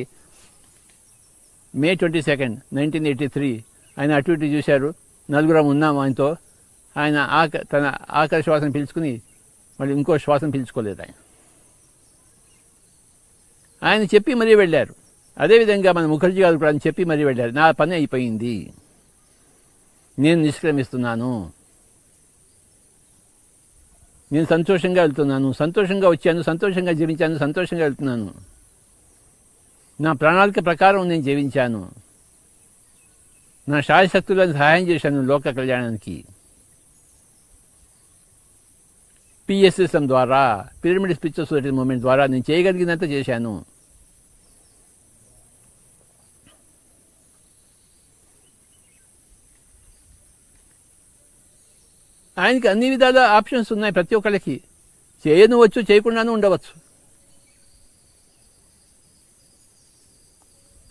May 22, 1983 ఆయన అటు ఇటు చూశారు. నలుగురం ఉన్నాము ఆయనతో. ఆయన తన ఆఖరి శ్వాసను పిలుచుకుని మళ్ళీ ఇంకో శ్వాసను పిలుచుకోలేదు. ఆయన చెప్పి మరీ వెళ్ళారు. అదేవిధంగా మన ముఖర్జీ గారు కూడా చెప్పి మరీ వెళ్ళారు, నా పని అయిపోయింది, నేను నిష్క్రమిస్తున్నాను, నేను సంతోషంగా వెళ్తున్నాను, సంతోషంగా వచ్చాను, సంతోషంగా జీవించాను, సంతోషంగా వెళ్తున్నాను, నా ప్రణాళిక ప్రకారం నేను జీవించాను, నా శాయశక్తులను సహాయం చేశాను లోక కళ్యాణానికి. PSSM ద్వారా, పిరమిడ్ స్పిరిచువల్ సొసైటీ మూవ్మెంట్ ద్వారా నేను చేయగలిగినంత చేశాను. ఆయనకి అన్ని విధాల ఆప్షన్స్ ఉన్నాయి. ప్రతి ఒక్కళ్ళకి చేయనువచ్చు, చేయకుండానూ ఉండవచ్చు.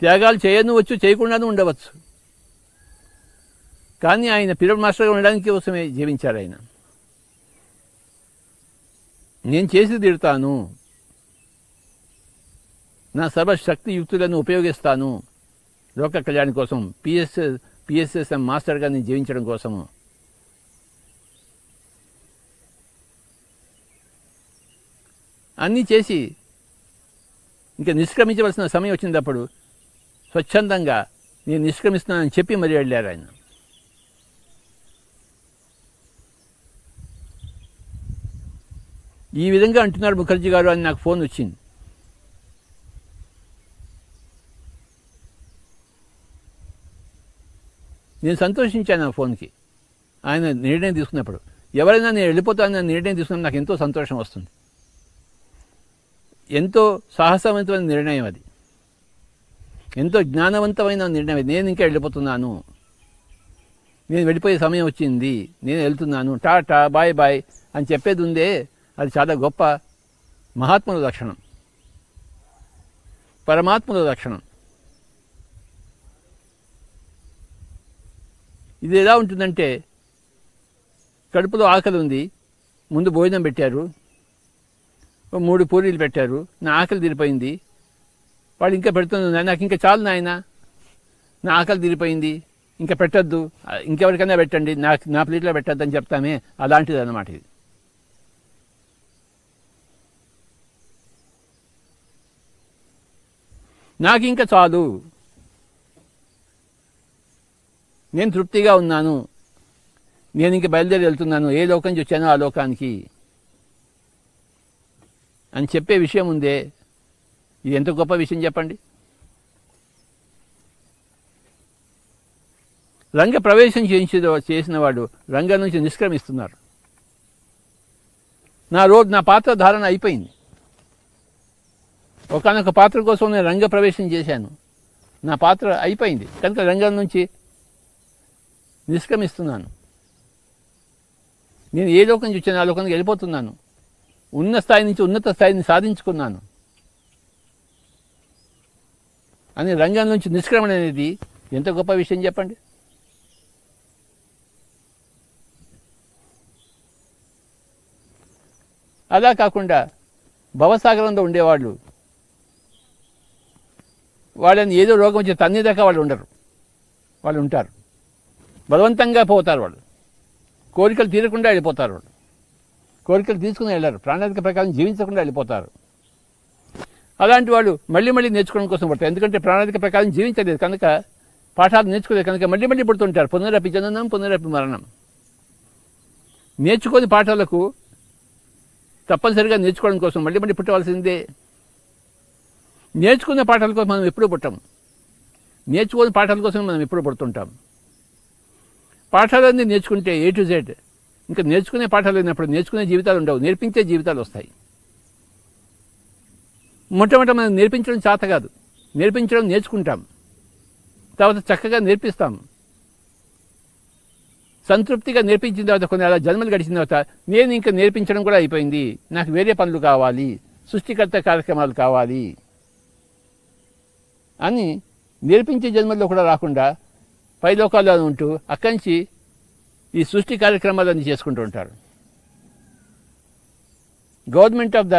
త్యాగాలు చేయనువచ్చు, చేయకుండానూ ఉండవచ్చు. కానీ ఆయన పిరమిడ్ మాస్టర్గా ఉండడానికి కోసమే జీవించారు ఆయన. నేను చేసి తీరుతాను, నా సర్వశక్తి యుక్తులను ఉపయోగిస్తాను లోక కళ్యాణం కోసం, PSSM మాస్టర్గా నేను జీవించడం కోసము. అన్నీ చేసి ఇంకా నిష్క్రమించవలసిన సమయం వచ్చినప్పుడు స్వచ్ఛందంగా నేను నిష్క్రమిస్తున్నానని చెప్పి మరీ వెళ్ళారు ఆయన. ఈ విధంగా అంటున్నారు ముఖర్జీ గారు అని నాకు ఫోన్ వచ్చింది. నేను సంతోషించాను ఆ ఫోన్కి. ఆయన నిర్ణయం తీసుకున్నప్పుడు, ఎవరైనా నేను వెళ్ళిపోతానని నిర్ణయం తీసుకున్నప్పుడు నాకు ఎంతో సంతోషం వస్తుంది. ఎంతో సాహసవంతమైన నిర్ణయం అది, ఎంతో జ్ఞానవంతమైన నిర్ణయం అది. నేను ఇంకా వెళ్ళిపోతున్నాను, నేను వెళ్ళిపోయే సమయం వచ్చింది, నేను వెళ్తున్నాను, టాటా బాయ్ బాయ్ అని చెప్పేది ఉందే, అది చాలా గొప్ప మహాత్ముల లక్షణం, పరమాత్ముల లక్షణం. ఇది ఎలా ఉంటుందంటే, కడుపులో ఆకలి ఉంది, ముందు భోజనం పెట్టారు, 3 పూరీలు పెట్టారు, నా ఆకలి తీరిపోయింది, వాడు ఇంకా పెడుతుంది, నాకు ఇంకా చాలు నాయన, నా ఆకలి తీరిపోయింది, ఇంకా పెట్టద్దు, ఇంకెవరికైనా పెట్టండి, నా ప్లేట్లో పెట్టద్దు అని చెప్తామే, అలాంటిది అన్నమాట ఇది. నాకు ఇంకా చాలు, నేను తృప్తిగా ఉన్నాను, నేను ఇంక బయలుదేరి వెళ్తున్నాను, ఏ లోకం నుంచి వచ్చానో ఆ లోకానికి అని చెప్పే విషయం ఉందే, ఇది ఎంత గొప్ప విషయం చెప్పండి. రంగ ప్రవేశం చేసిన వాడు రంగం నుంచి నిష్క్రమిస్తున్నారు. నా పాత్ర ధారణ అయిపోయింది. ఒకనొక పాత్ర కోసం నేను రంగ ప్రవేశం చేశాను, నా పాత్ర అయిపోయింది కనుక రంగం నుంచి నిష్క్రమిస్తున్నాను. నేను ఏ లోకం నుంచి వచ్చాను ఆ లోకానికి వెళ్ళిపోతున్నాను, ఉన్న స్థాయి నుంచి ఉన్నత స్థాయిని సాధించుకున్నాను అని రంగం నుంచి నిష్క్రమణ అనేది ఎంత గొప్ప విషయం చెప్పండి. అలా కాకుండా భవసాగరంలో ఉండేవాళ్ళు, వాళ్ళని ఏదో రోగం వచ్చి తన్నేదాకా వాళ్ళు ఉండరు, వాళ్ళు ఉంటారు, బలవంతంగా పోతారు, వాళ్ళు కోరికలు తీరకుండా వెళ్ళిపోతారు, వాళ్ళు కోరికలు తీసుకుని వెళ్ళారు, ప్రణాళిక ప్రకారం జీవించకుండా వెళ్ళిపోతారు. అలాంటి వాళ్ళు మళ్ళీ మళ్ళీ నేర్చుకోవడం కోసం పడతారు, ఎందుకంటే ప్రణాళిక ప్రకారం జీవించలేదు కనుక, పాఠాలు నేర్చుకోలేదు కనుక మళ్ళీ మళ్ళీ పుడుతుంటారు. పునరపి జననం పునరపి మరణం. నేర్చుకోని పాఠాలకు తప్పనిసరిగా నేర్చుకోవడం కోసం మళ్ళీ మళ్ళీ పుట్టవలసిందే. నేర్చుకునే పాఠాల కోసం మనం ఎప్పుడూ పుట్టాం, నేర్చుకోని పాఠాల కోసం మనం ఎప్పుడూ పుడుతుంటాం. పాఠాలన్నీ నేర్చుకుంటే A to Z, ఇంకా నేర్చుకునే పాఠాలు లేనప్పుడు నేర్చుకునే జీవితాలు ఉండవు, నేర్పించే జీవితాలు వస్తాయి. మొట్టమొదట మనం నేర్పించడం చేత కాదు, నేర్పించడం నేర్చుకుంటాం, తర్వాత చక్కగా నేర్పిస్తాం. సంతృప్తిగా నేర్పించిన తర్వాత కొన్ని అలా జన్మలు గడిచిన తర్వాత నేను ఇంకా నేర్పించడం కూడా అయిపోయింది, నాకు వేరే పనులు కావాలి, సృష్టికర్త కార్యక్రమాలు కావాలి అని నేర్పించే జన్మల్లో కూడా రాకుండా పైలోకాల్లో ఉంటూ అక్కడి నుంచి ఈ సృష్టి కార్యక్రమాలన్నీ చేసుకుంటూ ఉంటారు. గవర్నమెంట్ ఆఫ్ ద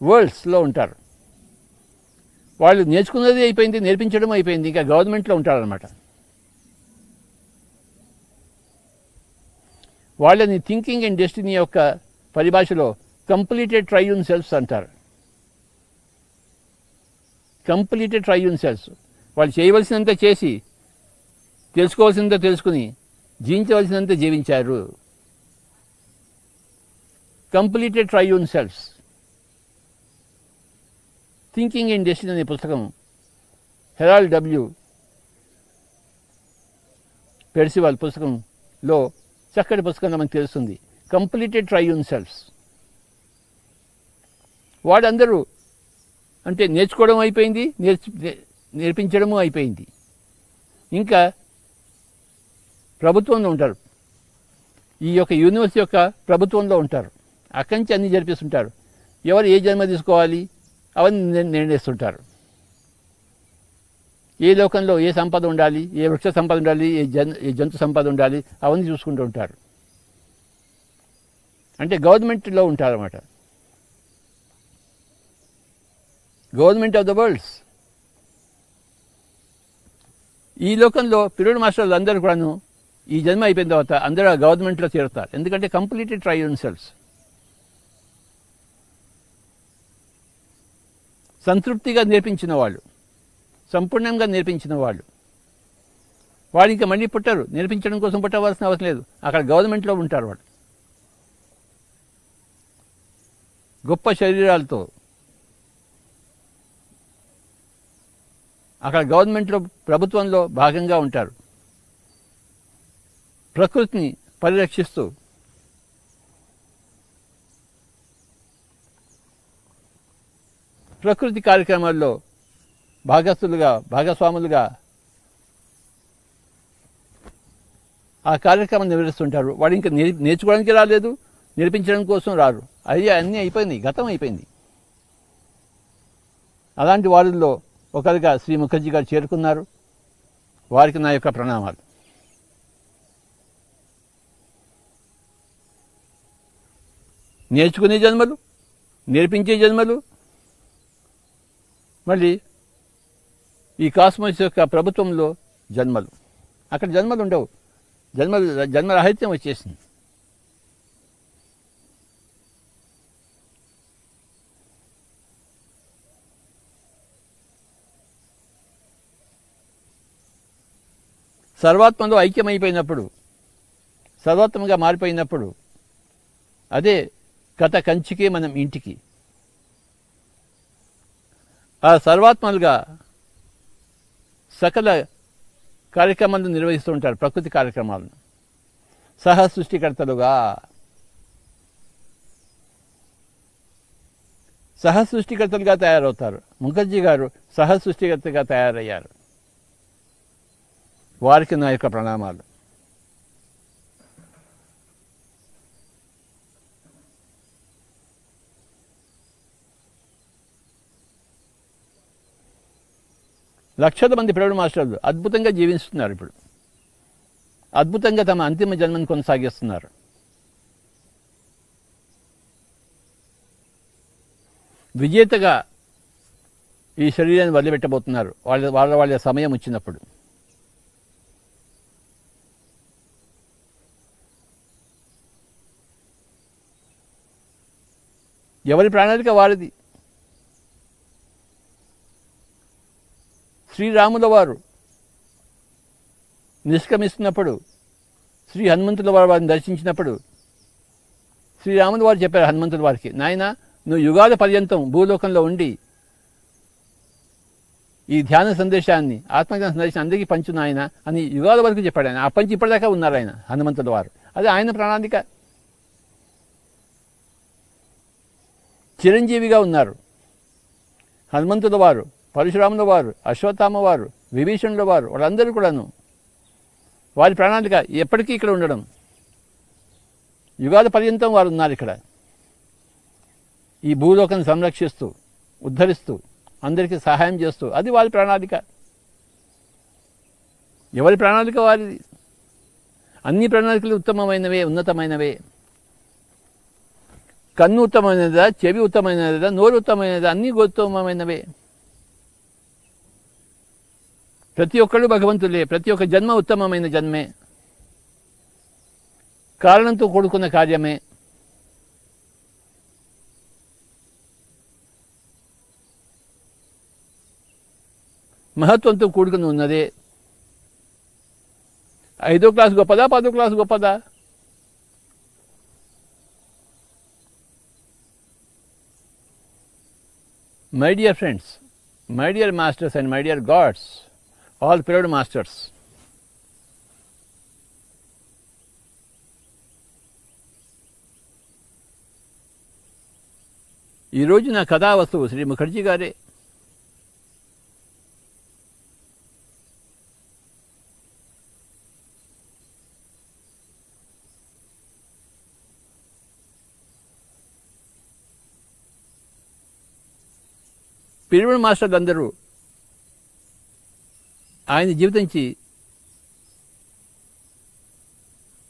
వరల్డ్స్లో ఉంటారు. వాళ్ళు నేర్చుకున్నది అయిపోయింది, నేర్పించడం అయిపోయింది, ఇంకా గవర్నమెంట్లో ఉంటారనమాట. వాళ్ళని థింకింగ్ అండ్ డెస్టినీ యొక్క పరిభాషలో కంప్లీటెడ్ ట్రైయూన్ సెల్ఫ్స్ అంటారు. Completed triune selves. వాళ్ళు చేయవలసినంత చేసి, తెలుసుకోవాల్సినంత తెలుసుకుని, జీవించవలసినంత జీవించారు. Completed triune selves. Thinking and destiny అనే పుస్తకం హెరాల్డ్ W. పెర్సివాల్ పుస్తకంలో చక్కటి పుస్తకంలో మనకు తెలుస్తుంది. Completed triune shelves. వాడందరూ అంటే నేర్చుకోవడం అయిపోయింది, నేర్పించడము అయిపోయింది, ఇంకా ప్రభుత్వంలో ఉంటారు. ఈ యొక్క యూనివర్సిటీ యొక్క ప్రభుత్వంలో ఉంటారు. అక్కడి నుంచి అన్నీ జరిపిస్తుంటారు. ఎవరు ఏ జన్మ తీసుకోవాలి అవన్నీ నిర్ణయిస్తుంటారు. ఏ లోకంలో ఏ సంపద ఉండాలి, ఏ వృక్ష సంపద ఉండాలి, ఏ జంతు సంపద ఉండాలి, అవన్నీ చూసుకుంటూ ఉంటారు. అంటే గవర్నమెంట్లో ఉంటారన్నమాట. Government of the world's. ఈ లోకంలో పిరియడ్ మాస్టర్లు అందరూ కూడాను ఈ జన్మ అయిపోయిన తర్వాత అందరూ ఆ గవర్నమెంట్లో చేరుతారు. ఎందుకంటే కంప్లీటెడ్ ట్రైయూన్ సెల్ఫ్స్. సంతృప్తిగా నేర్పించిన వాళ్ళు, సంపూర్ణంగా నేర్పించిన వాళ్ళు, వాళ్ళు ఇంకా మళ్ళీ పుట్టరు, నేర్పించడం కోసం పుట్టవలసిన అవసరం లేదు, అక్కడ గవర్నమెంట్లో ఉంటారు. వాళ్ళు గొప్ప శరీరాలతో అక్కడ గవర్నమెంట్లో ప్రభుత్వంలో భాగంగా ఉంటారు. ప్రకృతిని పరిరక్షిస్తూ ప్రకృతి కార్యక్రమాల్లో భాగస్వాములుగా ఆ కార్యక్రమం నిర్వహిస్తుంటారు. వాడు ఇంకా నేర్చుకోవడానికి రాలేదు, నేర్పించడం కోసం రారు. అన్నీ అయిపోయింది, గతం అయిపోయింది. అలాంటి వారిలో ఒకరిగా శ్రీ ముఖర్జీ గారు చేరుకున్నారు. వారికి నా యొక్క ప్రణామాలు. నేర్చుకునే జన్మలు, నేర్పించే జన్మలు, మళ్ళీ ఈ కాస్మోస్ యొక్క ప్రభుత్వంలో జన్మలు. అక్కడ జన్మలు ఉండవు, జన్మరాహిత్యం వచ్చేసింది. సర్వాత్మలో ఐక్యమైపోయినప్పుడు, సర్వాత్మగా మారిపోయినప్పుడు అదే కథ కంచికే మనం ఇంటికి. ఆ సర్వాత్మలుగా సకల కార్యక్రమాలను నిర్వహిస్తూ ఉంటారు. ప్రకృతి కార్యక్రమాలను సహ సృష్టికర్తలుగా, సహ సృష్టికర్తలుగా తయారవుతారు. ముఖర్జీ గారు సహ సృష్టికర్తగా తయారయ్యారు. వారికి నా యొక్క ప్రణామాలు. లక్షల మంది పిరియడ్ మాస్టర్లు అద్భుతంగా జీవిస్తున్నారు. ఇప్పుడు అద్భుతంగా తమ అంతిమ జన్మను కొనసాగిస్తున్నారు. విజేతగా ఈ శరీరాన్ని వదిలిపెట్టబోతున్నారు వాళ్ళ సమయం వచ్చినప్పుడు. ఎవరి ప్రణాళిక వారిది. శ్రీరాముల వారు నిష్క్రమిస్తున్నప్పుడు శ్రీ హనుమంతుల వారిని దర్శించినప్పుడు శ్రీరాముల వారు చెప్పారు హనుమంతుల వారికి, నాయన నువ్వు యుగాల పర్యంతం భూలోకంలో ఉండి ఈ ధ్యాన సందేశాన్ని, ఆత్మజ్ఞాన సందేశాన్ని అందరికీ పంచు నాయన అని యుగాల వరకు చెప్పాడు ఆయన. ఆ పంచి ఇప్పటిదాకా ఉన్నారు ఆయన హనుమంతుల వారు. అది ఆయన ప్రణాళిక. చిరంజీవిగా ఉన్నారు హనుమంతుల వారు, పరశురాముల వారు, అశ్వత్థామ వారు, విభీషణుల వారు, వాళ్ళందరూ కూడాను వారి ప్రణాళిక ఎప్పటికీ ఇక్కడ ఉండడం. యుగాల పర్యంతం వారు ఉన్నారు ఇక్కడ, ఈ భూలోకాన్ని సంరక్షిస్తూ, ఉద్ధరిస్తూ, అందరికీ సహాయం చేస్తూ. అది వారి ప్రణాళిక. ఎవరి ప్రణాళిక వారిది. అన్ని ప్రణాళికలు ఉత్తమమైనవే, ఉన్నతమైనవే. కన్ను ఉత్తమమైనదా, చెవి ఉత్తమమైనదా, నోరు ఉత్తమమైనదా, అన్నీ ఉత్తమమైనవే. ప్రతి ఒక్కళ్ళు భగవంతులే. ప్రతి ఒక్క జన్మ ఉత్తమమైన జన్మే, కారణంతో కూడుకున్న కార్యమే. మహత్వంతో కూడుకుని ఉన్నదే. 5వ క్లాస్ గొప్పదా, 10వ క్లాస్ గొప్పదా? My dear friends, my dear masters and my dear gods, all period masters, ఈరోజు నా కథా వస్తువు శ్రీ ముఖర్జీ గారే. పిరమిడ్ మాస్టర్లు అందరూ ఆయన జీవితం నుంచి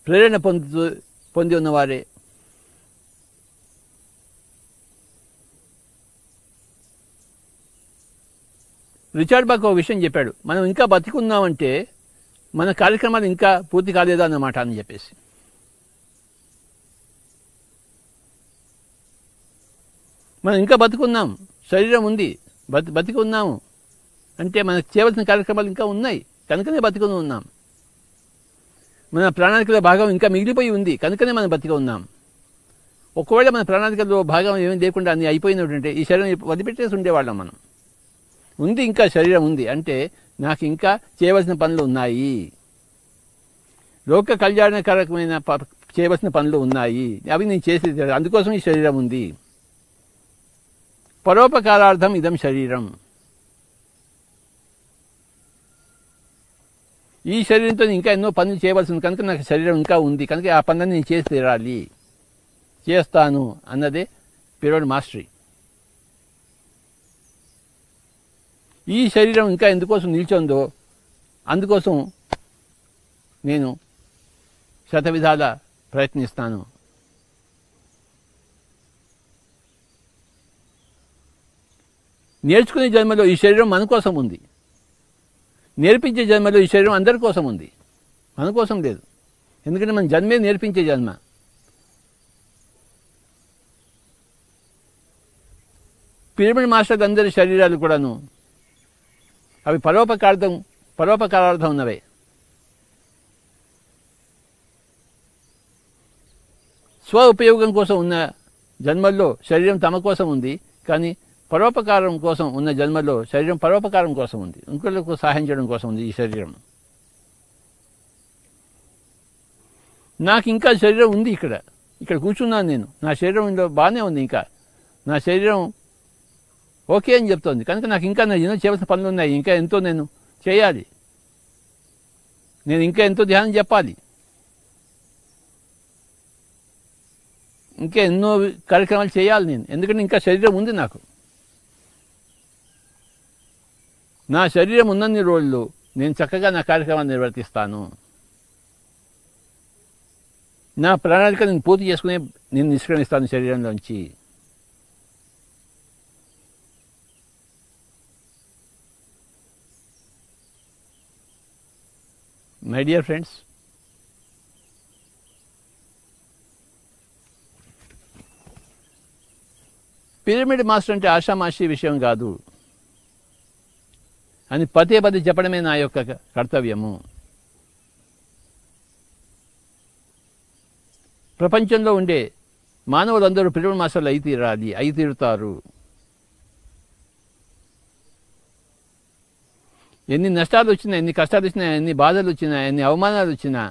ప్రేరణ పొంది ఉన్నవారే. రిచర్డ్ బాక్ ఒక విషయం చెప్పాడు, మనం ఇంకా బతికున్నామంటే మన కార్యక్రమాలు ఇంకా పూర్తి కాలేదా అన్నమాట అని చెప్పేసి. మనం ఇంకా బతుకున్నాం, శరీరం ఉంది, బతికి ఉన్నాము అంటే మనకు చేయవలసిన కార్యక్రమాలు ఇంకా ఉన్నాయి, కనుకనే బతికుని ఉన్నాం. మన ప్రణాళికలో భాగం ఇంకా మిగిలిపోయి ఉంది, కనుకనే మనం బతికి ఉన్నాం. ఒకవేళ మన ప్రణాళికలో భాగం ఏమీ లేకుండా అన్ని అయిపోయినటువంటి ఈ శరీరం వదిలిపెట్టేసి ఉండేవాళ్ళం మనం. ఉంది, ఇంకా శరీరం ఉంది అంటే నాకు ఇంకా చేయవలసిన పనులు ఉన్నాయి, లోక కళ్యాణకరమైన చేయవలసిన పనులు ఉన్నాయి, అవి నేను చేసేది. అందుకోసం ఈ శరీరం ఉంది. పరోపకారార్థం ఇదం శరీరం. ఈ శరీరంతో ఇంకా ఎన్నో పనులు చేయవలసింది కనుక నాకు శరీరం ఇంకా ఉంది, కనుక ఆ పనులను నేను చేసి తీరాలి, చేస్తాను అన్నదే పిరమిడ్ మాస్టరీ. ఈ శరీరం ఇంకా ఎందుకోసం నిల్చుందో అందుకోసం నేను శతవిధాల ప్రయత్నిస్తాను. నేర్చుకునే జన్మలో ఈ శరీరం మన కోసం ఉంది, నేర్పించే జన్మలో ఈ శరీరం అందరి కోసం ఉంది, మన కోసం లేదు. ఎందుకంటే మన జన్మే నేర్పించే జన్మ. పిరమిడ్ మాస్టర్లు అందరి శరీరాలు కూడాను అవి పరోపకారార్థం ఉన్నవే. స్వ ఉపయోగం కోసం ఉన్న జన్మల్లో శరీరం తమ కోసం ఉంది, కానీ పరోపకారం కోసం ఉన్న జన్మలో శరీరం పరోపకారం కోసం ఉంది, ఇంకొకరికి సహాయం చేయడం కోసం ఉంది ఈ శరీరం. నాకు ఇంకా శరీరం ఉంది, ఇక్కడ కూర్చున్నాను నేను, నా శరీరంలో బాగానే ఉంది, ఇంకా నా శరీరం ఓకే అని చెప్తోంది. కనుక నాకు ఇంకా నా ఎన్నో చేయవలసిన పనులు ఉన్నాయి, ఇంకా ఎంతో నేను చేయాలి, నేను ఇంకా ఎంతో ధ్యానం చెప్పాలి, ఇంకా ఎన్నో కార్యక్రమాలు చేయాలి నేను, ఎందుకంటే ఇంకా శరీరం ఉంది నాకు. నా శరీరం ఉన్నన్ని రోజులు నేను చక్కగా నా కార్యక్రమాన్ని నిర్వర్తిస్తాను. నా ప్రణాళిక నేను పూర్తి చేసుకునే నేను నిష్క్రమిస్తాను శరీరంలోంచి. My dear friends, pyramid master అంటే ఆషామాషి విషయం కాదు అని పదే చెప్పడమే నా యొక్క కర్తవ్యము. ప్రపంచంలో ఉండే మానవులందరూ పిరమిడ్ మాస్టర్లు అయి తీరుతారు. ఎన్ని నష్టాలు వచ్చినా, ఎన్ని కష్టాలు వచ్చినా, ఎన్ని బాధలు వచ్చినా, ఎన్ని అవమానాలు వచ్చినా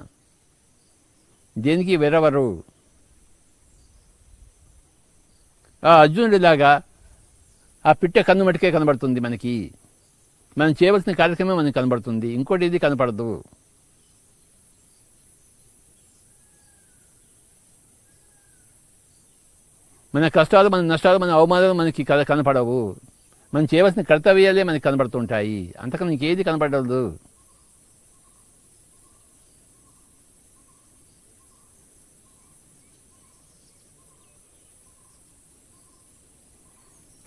దేనికి వెరవరు. ఆ అర్జునుడిలాగా ఆ పిట్ట కన్ను మటుకే కనబడుతుంది మనకి. మనం చేయవలసిన కార్యక్రమం మనకి కనబడుతుంది, ఇంకోటి ఇది కనపడదు. మన కష్టాలు, మన నష్టాలు, మన అవమానాలు మనకి కనపడవు. మనం చేయవలసిన కర్తవ్యాలే మనకి కనబడుతుంటాయి, అంతకన్నా ఇంకేది కనపడదు.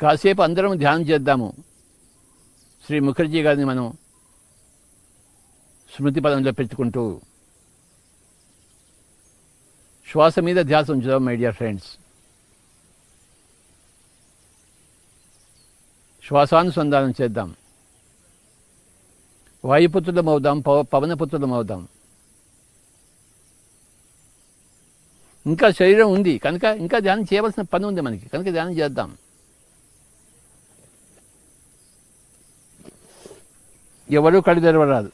కాసేపు అందరం ధ్యానం చేద్దాము. శ్రీ ముఖర్జీ గారిని మనం స్మృతి పదంలో పెట్టుకుంటూ శ్వాస మీద ధ్యాస ఉంచుదాం. మై డియర్ ఫ్రెండ్స్, శ్వాసానుసంధానం చేద్దాం. వాయుపుత్రులం అవుదాం, పవనపుత్రులం అవుదాం. ఇంకా శరీరం ఉంది కనుక ఇంకా ధ్యానం చేయవలసిన పని ఉంది మనకి, కనుక ధ్యానం చేద్దాం. ఎవరూ కళ్ళు తెరవరాదు.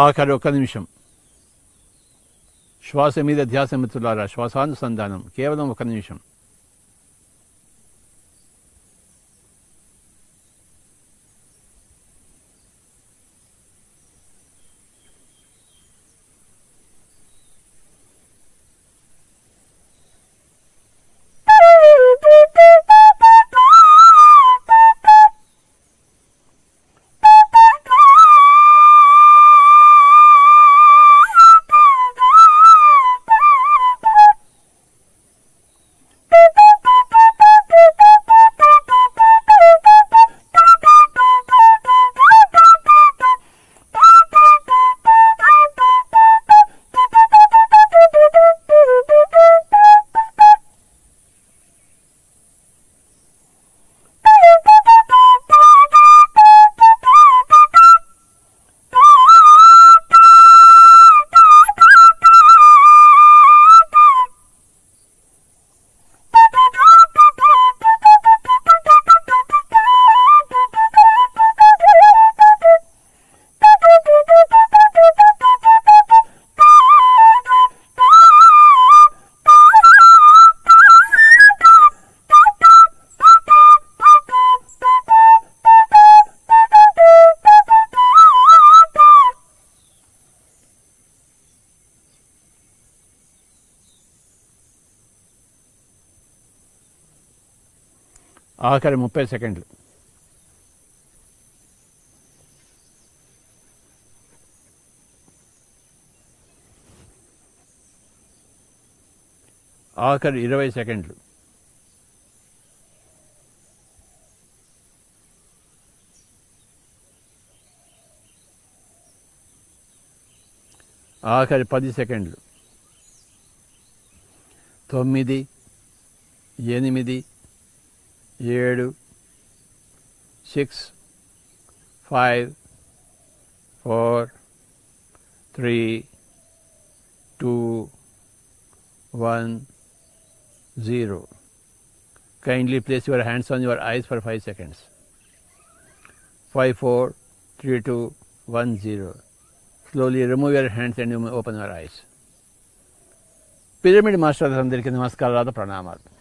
ఆఖరి 1 నిమిషం శ్వాస మీద ధ్యాస మిత్రులారా. శ్వాసానుసంధానం కేవలం 1 నిమిషం. ఆఖరి 30 సెకండ్లు. ఆఖరి 20 సెకండ్లు. ఆఖరి 10 సెకండ్లు. 9, 8, 7, 6, 5, 4, 3, 2, 1, 0. Kindly place your hands on your eyes for 5 seconds. 5, 4, 3, 2, 1, 0. Slowly remove your hands and you may open your eyes. Pyramid మాస్టర్లందరికీ నమస్కారాలు, ప్రణామాలు.